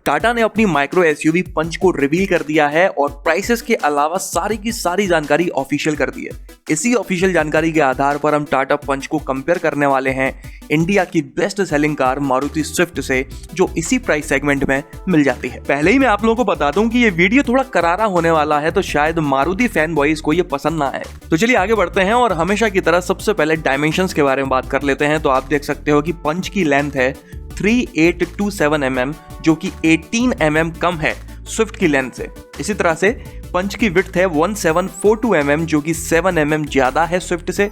टाटा ने अपनी micro SUV पंच को रिवील कर दिया है और प्राइसेस के अलावा सारी की सारी जानकारी ऑफिशियल कर दी है। इसी ऑफिशियल जानकारी के आधार पर हम टाटा पंच को कंपेयर करने वाले हैं इंडिया की best selling car Maruti Swift से, जो इसी प्राइस सेगमेंट में मिल जाती है। पहले ही मैं आप लोगों को बता दूं कि ये वीडियो थोड़ा करारा होने वाला है, तो शायद मारुति फैन बॉयज को ये पसंद ना आए। तो चलिए आगे बढ़ते हैं और हमेशा की तरह सबसे पहले डायमेंशंस के बारे में बात कर लेते हैं। तो आप देख सकते हो कि पंच की लेंथ है 3827 mm, जो कि 18 mm कम है स्विफ्ट की लेंथ से। इसी तरह से पंच की विड्थ है 1742 mm, जो कि 7 mm ज्यादा है स्विफ्ट से।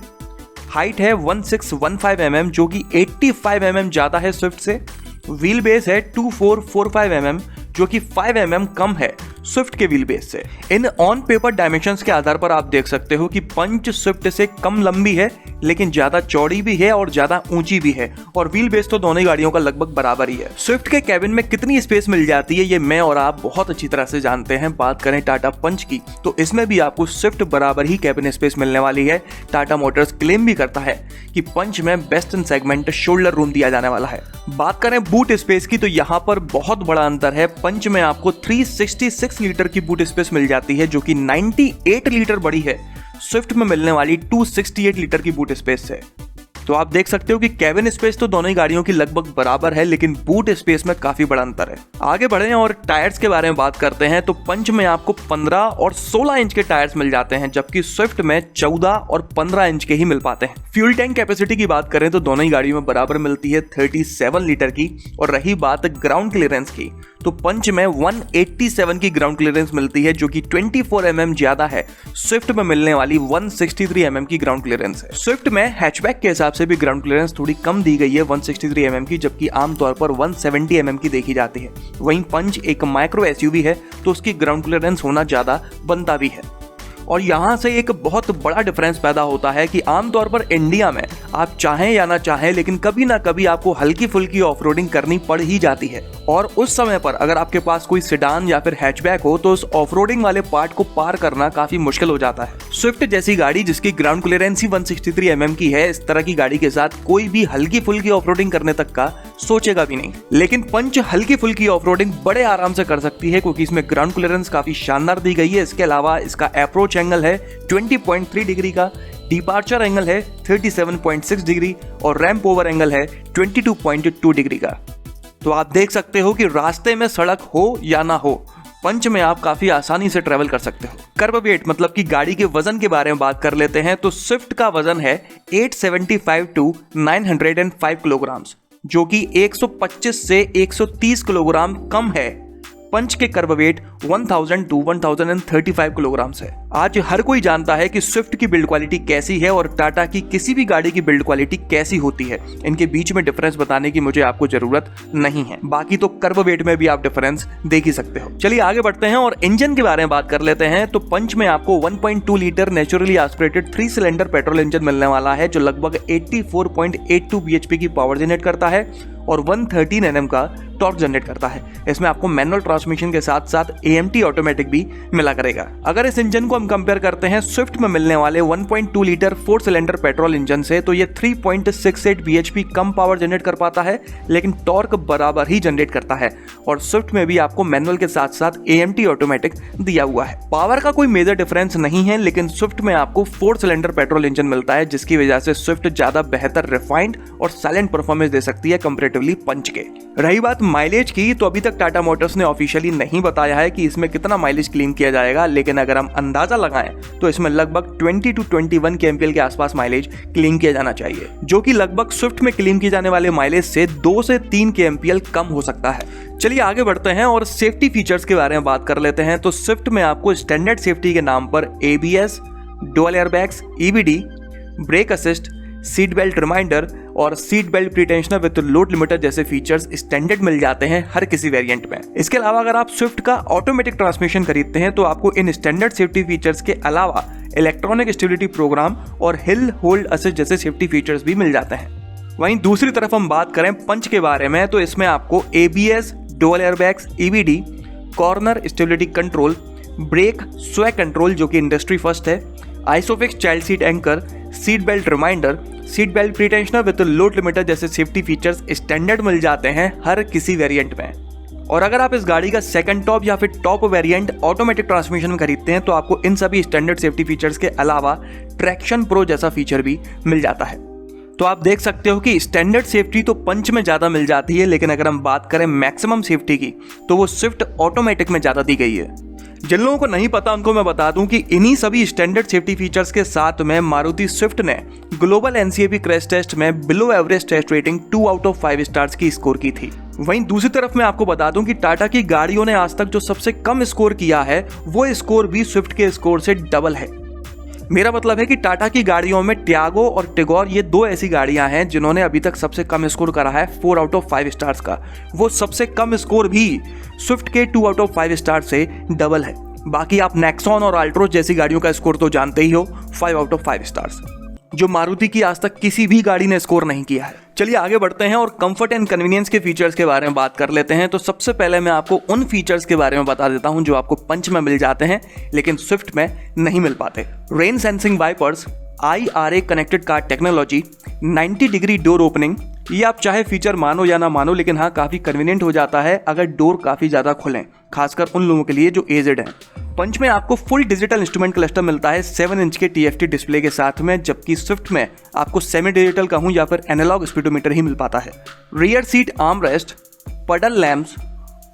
हाइट है 1615 mm, जो कि 85 mm ज्यादा है स्विफ्ट से। व्हील बेस है 2445 mm, जो कि 5 mm कम है स्विफ्ट के व्हील बेस से। इन ऑन पेपर डायमेंशंस के आधार पर आप देख सकते हो कि पंच स्विफ्ट से कम लंबी है, लेकिन ज्यादा चौड़ी भी है और ज्यादा ऊंची भी है, और व्हील बेस तो दोनों गाड़ियों का लगभग बराबर ही है। स्विफ्ट के कैबिन में कितनी स्पेस मिल जाती है ये मैं और आप बहुत अच्छी तरह से जानते हैं। बात करें टाटा पंच की, तो इसमें भी आपको स्विफ्ट बराबर ही कैबिन स्पेस मिलने वाली है। टाटा मोटर्स क्लेम भी करता है कि पंच में best in segment shoulder room दिया जाने वाला है। बात करें बूट स्पेस की, तो यहाँ पर बहुत बड़ा अंतर है। पंच में आपको 366 लीटर की बूट स्पेस मिल जाती है, जो कि 98 लीटर बड़ी है स्विफ्ट में मिलने वाली 268 लीटर की बूट स्पेस से। तो आप देख सकते हो कि कैबिन स्पेस तो दोनों ही गाड़ियों की लगभग बराबर है, लेकिन बूट स्पेस में काफी बड़ा अंतर है। आगे बढ़े और टायर्स के बारे में बात करते हैं, तो पंच में आपको 15 और 16 इंच के टायर्स मिल जाते हैं, जबकि स्विफ्ट में 14 और 15 इंच के ही मिल पाते हैं। फ्यूल टैंक कैपेसिटी की बात करें तो दोनों ही गाड़ियों में बराबर मिलती है 37 लीटर की। और रही बात ग्राउंड क्लियरेंस की, तो पंच में 187 की ग्राउंड क्लियरेंस मिलती है, जो कि 24 mm ज्यादा है स्विफ्ट में मिलने वाली 163 mm की ग्राउंड क्लियरेंस है। स्विफ्ट में हैचबैक के हिसाब से भी ग्राउंड क्लियरेंस थोड़ी कम दी गई है 163 mm की, जबकि आमतौर पर 170 mm की देखी जाती है। वहीं पंच एक माइक्रो एसयूवी है, तो उसकी ग्राउंड क्लियरेंस होना ज्यादा बनता भी है। और यहाँ से एक बहुत बड़ा डिफरेंस पैदा होता है कि आमतौर पर इंडिया में आप चाहें या ना चाहें, लेकिन कभी ना कभी आपको हल्की फुल्की ऑफरोडिंग करनी पड़ ही जाती है। और उस समय पर अगर आपके पास कोई सेडान या फिर हैचबैक हो, तो उस ऑफरोडिंग वाले पार्ट को पार करना काफी मुश्किल हो जाता है। स्विफ्ट जैसी गाड़ी जिसकी ग्राउंड क्लियरेंस ही 163 mm की है, इस तरह की गाड़ी के साथ कोई भी हल्की फुल्की ऑफरोडिंग करने तक का सोचेगा भी नहीं। लेकिन पंच हल्की फुल्की ऑफरोडिंग बड़े आराम से कर सकती है, क्योंकि इसमें ग्राउंड क्लियरेंस काफी शानदार दी गई है। इसके अलावा इसका अप्रोच एंगल है 20.3 डिग्री का, डिपार्चर एंगल है 37.6 डिग्री और रैंप ओवर एंगल है 22.2 डिग्री का। तो आप देख सकते हो कि रास्ते में सड़क हो या ना हो, पंच में आप काफी आसानी से ट्रेवल कर सकते हो। कर्ब वेट मतलब कि गाड़ी के वजन के बारे में बात कर लेते हैं, तो स्विफ्ट का वजन है 875 टू 905 किलोग्राम, जो कि 125 से 130 किलोग्राम कम है। पंच के कर्ब वेट 1000 टू 1035 किलोग्राम है। आज हर कोई जानता है कि स्विफ्ट की बिल्ड क्वालिटी कैसी है और टाटा की किसी भी गाड़ी की बिल्ड क्वालिटी कैसी होती है। इनके बीच में डिफरेंस बताने की मुझे आपको जरूरत नहीं है, बाकी तो कर्ब वेट में भी आप डिफरेंस देख ही सकते हो। चलिए आगे बढ़ते हैं और इंजन के बारे में बात कर लेते हैं। तो पंच में आपको 1.2 litre naturally aspirated 3 cylinder petrol engine मिलने वाला है, जो लगभग 84.82 bhp की पावर जनरेट करता है और 113 Nm का टॉर्क जनरेट करता है। इसमें आपको मैनुअल ट्रांसमिशन के साथ साथ AMT ऑटोमेटिक भी मिला करेगा। अगर इस इंजन को हम कंपेयर करते हैं स्विफ्ट में मिलने वाले 1.2 लीटर 4 सिलेंडर पेट्रोल इंजन से, तो ये 3.68 bhp कम पावर जनरेट कर पाता है, लेकिन टॉर्क बराबर ही जनरेट करता है। और स्विफ्ट में भी आपको मैनुअल के साथ साथ AMT ऑटोमेटिक दिया हुआ है। पावर का कोई मेजर डिफरेंस नहीं है, लेकिन स्विफ्ट में आपको 4 सिलेंडर पेट्रोल इंजन मिलता है, जिसकी वजह से स्विफ्ट ज्यादा बेहतर रिफाइंड और साइलेंट परफॉर्मेंस दे सकती है कंपैरेटिवली पंच के। रही बात माइलेज की, तो अभी तक टाटा मोटर्स ने ऑफिशियली नहीं बताया है कि इसमें कितना माइलेज क्लेम किया जाएगा, लेकिन अगर हम अंदाजा लगाएं तो इसमें लगभग 20 टू 21 kmpl के आसपास माइलेज क्लेम किया जाना चाहिए, जो कि लगभग स्विफ्ट में क्लेम किए जाने वाले माइलेज से 2 से 3 kmpl कम हो सकता है। चलिए आगे बढ़ते हैं और सेफ्टी फीचर्स के बारे में बात कर लेते हैं। तो स्विफ्ट में आपको स्टैंडर्ड सेफ्टी के नाम पर ABS, dual airbags, EBD, brake assist, seat belt reminder और seat belt pretensioner with load limiter जैसे फीचर्स स्टैंडर्ड मिल जाते हैं हर किसी वेरिएंट में। इसके अलावा अगर आप स्विफ्ट का ऑटोमेटिक ट्रांसमिशन खरीदते हैं, तो आपको इन स्टैंडर्ड सेफ्टी फीचर्स के अलावा इलेक्ट्रॉनिक स्टेबिलिटी प्रोग्राम और हिल होल्ड असिस्ट जैसे सेफ्टी फीचर्स भी मिल जाते हैं। वहीं दूसरी तरफ हम बात करें पंच के बारे में, तो इसमें आपको ABS, dual airbags, EBD, corner stability control, brake sway control जो कि इंडस्ट्री फर्स्ट है, ISOFIX child seat anchor, seat belt reminder, seat belt pretensioner with load limiter जैसे सेफ्टी फीचर्स स्टैंडर्ड मिल जाते हैं हर किसी वेरिएंट में। और अगर आप इस गाड़ी का सेकंड टॉप या फिर टॉप वेरिएंट ऑटोमेटिक ट्रांसमिशन में खरीदते हैं तो आपको इन सभी स्टैंडर्ड सेफ्टी फीचर्स के अलावा ट्रैक्शन प्रो जैसा फीचर भी मिल जाता है। तो आप देख सकते हो कि स्टैंडर्ड सेफ्टी तो पंच में ज़्यादा मिल जाती है, लेकिन अगर हम बात करें मैक्सिमम सेफ्टी की तो वो स्विफ्ट ऑटोमेटिक में ज़्यादा दी गई है। जिन लोगों को नहीं पता उनको मैं बता दूं कि इन्हीं सभी स्टैंडर्ड सेफ्टी फीचर्स के साथ में मारुति स्विफ्ट ने ग्लोबल एनसीएपी क्रैश टेस्ट में below average test rating 2 out of 5 stars की स्कोर की थी। वहीं दूसरी तरफ मैं आपको बता दूं कि टाटा की गाड़ियों ने आज तक जो सबसे कम स्कोर किया है वो स्कोर भी स्विफ्ट के स्कोर से डबल है। मेरा मतलब है कि टाटा की गाड़ियों में टियागो और टिगोर ये दो ऐसी गाड़ियां हैं जिन्होंने अभी तक सबसे कम स्कोर करा है 4 आउट ऑफ 5 स्टार्स का। वो सबसे कम स्कोर भी स्विफ्ट के 2 आउट ऑफ 5 स्टार से डबल है। बाकी आप नेक्सॉन और अल्ट्रोस जैसी गाड़ियों का स्कोर तो जानते ही हो, 5 आउट ऑफ 5 स्टार्स, जो मारुति की आज तक किसी भी गाड़ी ने स्कोर नहीं किया है। चलिए आगे बढ़ते हैं और कंफर्ट एंड कन्वीनियंस के फीचर्स के बारे में बात कर लेते हैं। तो सबसे पहले मैं आपको उन फीचर्स के बारे में बता देता हूं जो आपको पंच में मिल जाते हैं लेकिन स्विफ्ट में नहीं मिल पाते। Rain sensing wipers, IRA connected car technology, 90 degree door opening, ये आप चाहे फीचर मानो या ना मानो लेकिन हाँ काफ़ी कन्वीनियंट हो जाता है अगर डोर काफ़ी ज़्यादा खुलें, खासकर उन लोगों के लिए जो एजेड हैं। पंच में आपको फुल डिजिटल इंस्ट्रूमेंट क्लस्टर मिलता है 7 इंच के TFT डिस्प्ले के साथ में, जबकि स्विफ्ट में आपको सेमी डिजिटल कहूँ या फिर एनालॉग स्पीडोमीटर ही मिल पाता है। रियर सीट आर्म रेस्ट, पडल lamps,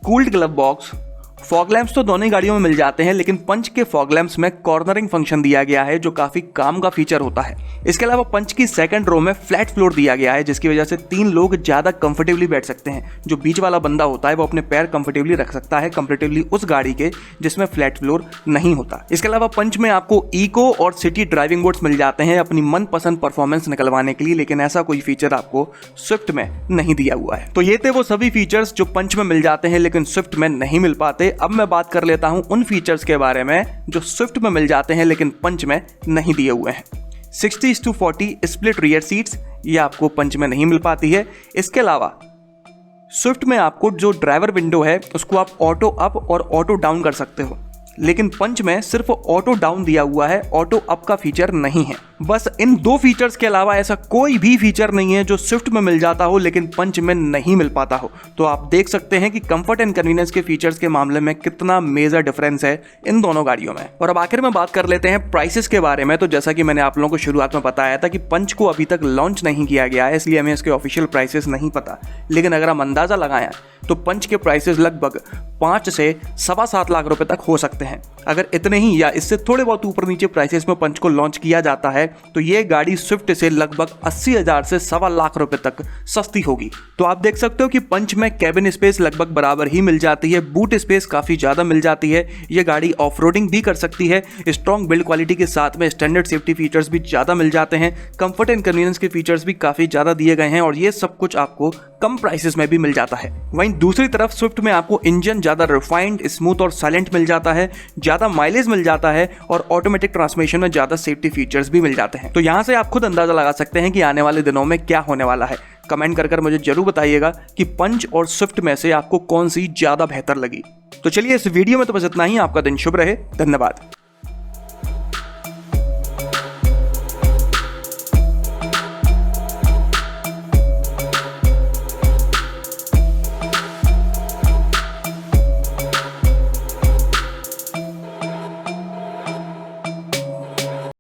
cooled glove box, fog lamps तो दोनों ही गाड़ियों में मिल जाते हैं, लेकिन पंच के फॉग लैंप्स में कॉर्नरिंग फंक्शन दिया गया है जो काफी काम का फीचर होता है। इसके अलावा पंच की सेकंड रो में फ्लैट फ्लोर दिया गया है जिसकी वजह से 3 लोग ज्यादा कंफर्टेबली बैठ सकते हैं। जो बीच वाला बंदा होता है वो अपने पैर कंफर्टेबली रख सकता है कंपेरेटिवली उस गाड़ी के जिसमें फ्लैट फ्लोर नहीं होता। इसके अलावा पंच में आपको इको और सिटी ड्राइविंग मोड्स मिल जाते हैं अपनी मनपसंद परफॉर्मेंस निकलवाने के लिए, लेकिन ऐसा कोई फीचर आपको स्विफ्ट में नहीं दिया हुआ है। तो ये थे वो सभी फीचर्स जो पंच में मिल जाते हैं लेकिन स्विफ्ट में नहीं मिल पाते। अब मैं बात कर लेता हूं उन फीचर्स के बारे में जो स्विफ्ट में मिल जाते हैं लेकिन पंच में नहीं दिए हुए हैं। 60:40 स्प्लिट रियर सीट्स, ये आपको पंच में नहीं मिल पाती है। इसके अलावा स्विफ्ट में आपको जो ड्राइवर विंडो है उसको आप ऑटो अप और ऑटो डाउन कर सकते हो, लेकिन पंच में सिर्फ ऑटो डाउन दिया हुआ है, ऑटो अप का फीचर नहीं है। बस इन 2 फीचर्स के अलावा ऐसा कोई भी फीचर नहीं है जो स्विफ्ट में मिल जाता हो लेकिन पंच में नहीं मिल पाता हो। तो आप देख सकते हैं कि कंफर्ट एंड कन्वीनियंस के फीचर्स के मामले में कितना मेजर डिफरेंस है इन दोनों गाड़ियों में। और अब आखिर में बात कर लेते हैं प्राइसेस के बारे में। तो जैसा कि मैंने आप लोगों को शुरुआत में बताया था कि पंच को अभी तक लॉन्च नहीं किया गया है, इसलिए हमें इसके ऑफिशियल प्राइसेस नहीं पता, लेकिन अगर हम अंदाजा लगाएं तो पंच के प्राइसेस लगभग 5 से 7.25 लाख रुपए तक हो सकते हैं। अगर इतने ही या इससे थोड़े बहुत ऊपर नीचे प्राइसेस में पंच को लॉन्च किया जाता है तो ये गाड़ी स्विफ्ट से लगभग 80,000 से 1.25 लाख रुपए तक सस्ती होगी। तो आप देख सकते हो कि पंच में कैबिन स्पेस लगभग बराबर ही मिल जाती है, बूट स्पेस काफी ज्यादा मिल जाती है, ये गाड़ी ऑफ रोडिंग भी कर सकती है, स्ट्रॉन्ग बिल्ड क्वालिटी के साथ में स्टैंडर्ड सेफ्टी फीचर्स भी ज्यादा मिल जाते हैं, कंफर्ट एंड कन्वीनियंस के फीचर्स भी काफी ज्यादा दिए गए हैं और ये सब कुछ आपको कम प्राइसेस में भी मिल जाता है। वहीं दूसरी तरफ स्विफ्ट में आपको इंजन ज्यादा रिफाइंड, स्मूथ और साइलेंट मिल जाता है, ज्यादा माइलेज मिल जाता है और ऑटोमेटिक ट्रांसमिशन में ज्यादा सेफ्टी फीचर्स भी मिल जाते हैं। तो यहाँ से आप खुद अंदाजा लगा सकते हैं कि आने वाले दिनों में क्या होने वाला है। कमेंट कर मुझे जरूर बताइएगा कि पंच और स्विफ्ट में से आपको कौन सी ज्यादा बेहतर लगी। तो चलिए इस वीडियो में तो बस इतना ही। आपका दिन शुभ रहे। धन्यवाद।